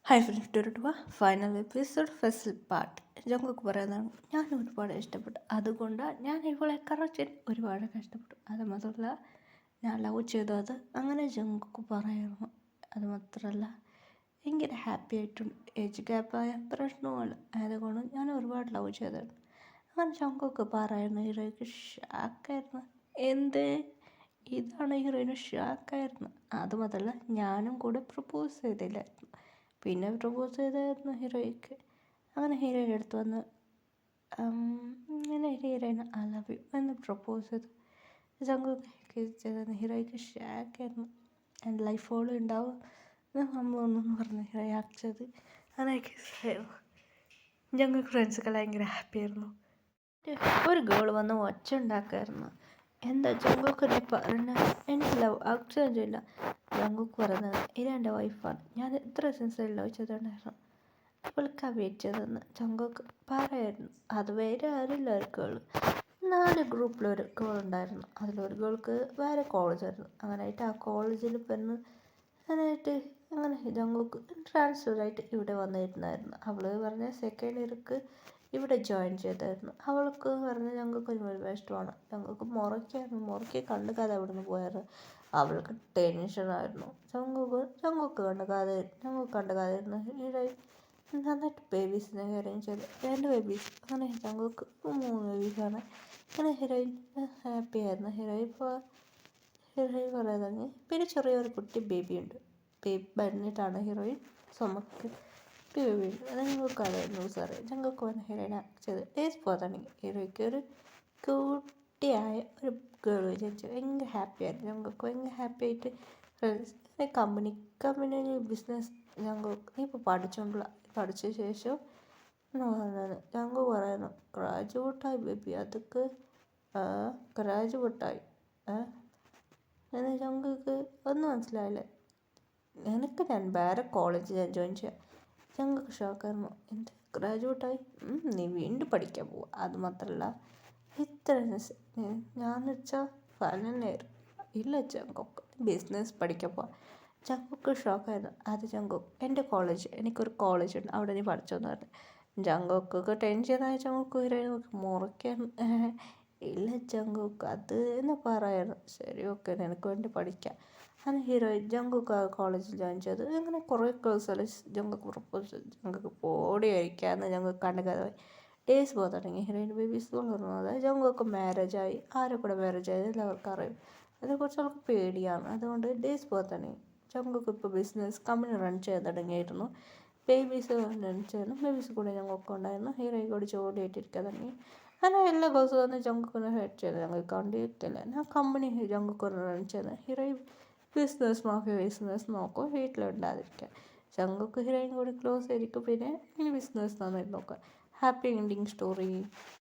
Hi friends, to final episode first part. Jungkook പറയുന്നതാണ്, ഞാൻ ഒരുപാട് ഇഷ്ടപ്പെട്ടു. അതുകൊണ്ട് ഞാൻ ഇവളെ കറക്റ്റ് ഒരുപാട് കഷ്ടപ്പെട്ടു. അത് മാത്രമല്ല, ഞാൻ ലവ് ചെയ്തത് അങ്ങനെ ജങ്കുക്ക് പറയുന്നു. അത് മാത്രമല്ല, ഭയങ്കര ഹാപ്പി ആയിട്ടുണ്ട്. ഏജ് ഗ്യാപ്പായ പ്രശ്നവുമല്ല, അതുകൊണ്ട് ഞാൻ ഒരുപാട് ലവ് ചെയ്തിട്ടുണ്ട്. അങ്ങനെ ജങ്കുക്ക് പറയുന്നു. ഹീറോയ്ക്ക് ഷാക്കായിരുന്നു. എന്ത് ഇതാണ് ഹീറോയിന് ഷാക്കായിരുന്നു. അത് മാത്രമല്ല, ഞാനും കൂടെ പ്രപ്പോസ് ചെയ്തില്ലായിരുന്നു. പിന്നെ പ്രപ്പോസ് ചെയ്തായിരുന്നു ഹീറോയ്ക്ക്. അങ്ങനെ ഹീറോയിൻ്റെ അടുത്ത് വന്ന് ഇങ്ങനെ ഹീറോയിന് ഐ ലവ് യു എന്ന് പ്രപ്പോസ് ചെയ്തു. ജങ്കുക്ക് ചെയ്തത് ഹീറോയ്ക്ക് ഷാക്കായിരുന്നു. എൻ്റെ ലൈഫ് ഫോളോ ഉണ്ടാവും അമ്മ ഒന്നെന്ന് പറഞ്ഞ് ഹീറോയെ അയച്ചത്. അങ്ങനെ കിസ്സായിരുന്നു. ജങ്കുക്ക് ഫ്രണ്ട്സൊക്കെ ഭയങ്കര ഹാപ്പിയായിരുന്നു. ഒരു ഗേൾ വന്ന് ഒച്ച ഉണ്ടാക്കായിരുന്നു. എന്താ ജങ്കുക്ക് പറഞ്ഞ എനിക്ക് ലവ് അക്സെപ്റ്റ് ചെയ്യില്ല. ജങ്കുക്ക് പറയുന്നത്, ഇതെൻ്റെ വൈഫാണ്, ഞാൻ ഇത്ര സിൻസിയർ ലവ് ചെയ്തിട്ടുണ്ടായിരുന്നു, ഇവൾക്കാണ് വെയിറ്റ് ചെയ്തതെന്ന് ജങ്കുക്ക് പറയായിരുന്നു. അത് വേറെ ആരില്ല, ഒരു ഗേൾ. 4 ഗ്രൂപ്പിലൊരു ഗേൾ ഉണ്ടായിരുന്നു. അതിലൊരു ഗേൾക്ക് വേറെ കോളേജായിരുന്നു. അങ്ങനെയായിട്ട് ആ കോളേജിൽ പെണ്ണ് അങ്ങനെയായിട്ട് അങ്ങനെ ജങ്കുക്ക് ട്രാൻസ്ഫറായിട്ട് ഇവിടെ വന്നിരുന്നായിരുന്നു. അവൾ പറഞ്ഞ സെക്കൻഡ് ഇയർക്ക് ഇവിടെ ജോയിൻ ചെയ്തായിരുന്നു. അവൾക്ക് പറഞ്ഞ ഞങ്ങൾക്ക് ഒരു ഇഷ്ടമാണ്. ഞങ്ങൾക്ക് മുറയ്ക്ക് കണ്ടുകാതെ അവിടെ നിന്ന് പോയായിരുന്നു. അവൾക്ക് ടെൻഷനായിരുന്നു. ഞങ്ങൾക്ക് കണ്ടുകാതായിരുന്നു. നന്നായിട്ട് ബേബീസിനെ അറേഞ്ച് ചെയ്ത് 2 ബേബീസ്. അങ്ങനെ ഞങ്ങൾക്ക് 3 ബേബീസാണ്. അങ്ങനെ ഹീറോയിൻ ഹാപ്പി ആയിരുന്നു. ഹീറോയിൻ പറയുന്നത്, പിന്നെ ചെറിയൊരു കുട്ടി ബേബിയുണ്ട്. ബേബി പറഞ്ഞിട്ടാണ് ഹീറോയിൻ ചുമക്ക് ബേബിയുണ്ട്. അത് ഞങ്ങൾക്ക് അറിയായിരുന്നു. സാറേ ഞങ്ങൾക്ക് വന്ന് ഹീറോയിനെ ചെയ്ത് ഡേയ്സ് പോകാണെങ്കിൽ ഹീറോയ്ക്ക് ഒരു കുട്ടിയായ ഒരു ഗേൾ ജനിച്ചു. ഭയങ്കര ഹാപ്പിയായിരുന്നു. ഞങ്ങൾക്ക് ഭയങ്കര ഹാപ്പി ആയിട്ട് കമ്പനിയിൽ ബിസിനസ് ഞങ്ങൾക്ക് ഇപ്പോൾ പഠിച്ച ശേഷം ഞങ്ങൾ പറയുന്നു ഗ്രാജുവേട്ടായി ബേബി. അതൊക്കെ ഗ്രാജുവേട്ടായി എന്നാൽ ഞങ്ങൾക്ക് ഒന്നും മനസ്സിലായില്ല. എനിക്ക് ഞാൻ വേറെ കോളേജിൽ ജോയിൻ ചെയ്യാം. ഞങ്ങൾക്ക് ഷോക്കായിരുന്നു. എന്ത് ഗ്രാജുവേട്ടായി? നീ വീണ്ടും പഠിക്കാൻ പോവുക. അത് മാത്രമല്ല, ഇത്ര ഞാൻ വെച്ചാൽ ഫൈനൽ ഇയർ ഇല്ല ചങ്കൊക്ക് ബിസിനസ് പഠിക്കാൻ പോവാം. ചങ്കൊക്ക് ഷോക്കായിരുന്നു. അത് ചങ്കൊക്ക് എൻ്റെ കോളേജ്, എനിക്കൊരു കോളേജ് ഉണ്ട്, അവിടെ നീ പഠിച്ചോന്ന് പറഞ്ഞു. ചങ്കൊക്കൊക്കെ ടെൻഷനായ ചങ്കൊക്ക് മുറിക്കാൻ ഇല്ല ചങ്കൊക്ക് അത് എന്ന് പറയായിരുന്നു. ശരി, ഓക്കെ, നിനക്ക് വേണ്ടി പഠിക്കാം. അങ്ങനെ ഹീറോയിൻ ജങ്കൊക്ക് കോളേജിൽ ജോയിൻ ചെയ്തു. അങ്ങനെ കുറേ കേഴ്സല്ല ജങ്കൊക്ക് പ്രപ്പോസ് ചെയ്തു. ജങ്കൊക്ക് ഓടിയായിരിക്കാമെന്ന് ഞങ്ങൾക്ക് കണ്ടുകഥമായി. ഡേയ്സ് പോകാൻ തുടങ്ങി. ഹീറോയിൻ ബേബീസ് പറഞ്ഞത് ജങ്കൊക്ക് മാരേജായി. ആരെ കൂടെ മാരേജായി എല്ലാവർക്കും അറിയും. അതിനെക്കുറിച്ച് അവൾക്ക് പേടിയാണ്. അതുകൊണ്ട് ഡേയ്സ് പോകാൻ തുടങ്ങി. ജങ്കൊക്ക് ഇപ്പോൾ ബിസിനസ് കമ്പനി റൺ ചെയ്യാൻ തുടങ്ങിയായിരുന്നു. ബേബീസ് റൺ ചെയ്യുന്നു. ബേബീസ് കൂടെ ഞങ്ങൾക്ക് ഉണ്ടായിരുന്നു. ഹീറോയിൻ കൂടി ജോലിയായിട്ടിരിക്കാൻ തുടങ്ങി. അങ്ങനെ എല്ലാ ദിവസവും വന്ന് ജങ്കൊക്കൊന്ന് ഹെഡ് ചെയ്ത് ഞങ്ങൾ കണ്ടിരിക്കില്ല. ഞാൻ കമ്പനി ജങ്കൊക്കൊന്ന് റൺ ചെയ്യുന്നത്. ഹീറോയിൻ ബിസിനസ് നോക്കും, വീട്ടിലുണ്ടാതിരിക്കാൻ. ജങ്കൊക്ക് ഹീറോയിൻ കൂടി ക്ലോസ് ആയിരിക്കും. പിന്നെ ബിസിനസ് നന്നായിട്ട് നോക്കുക. Happy ending story.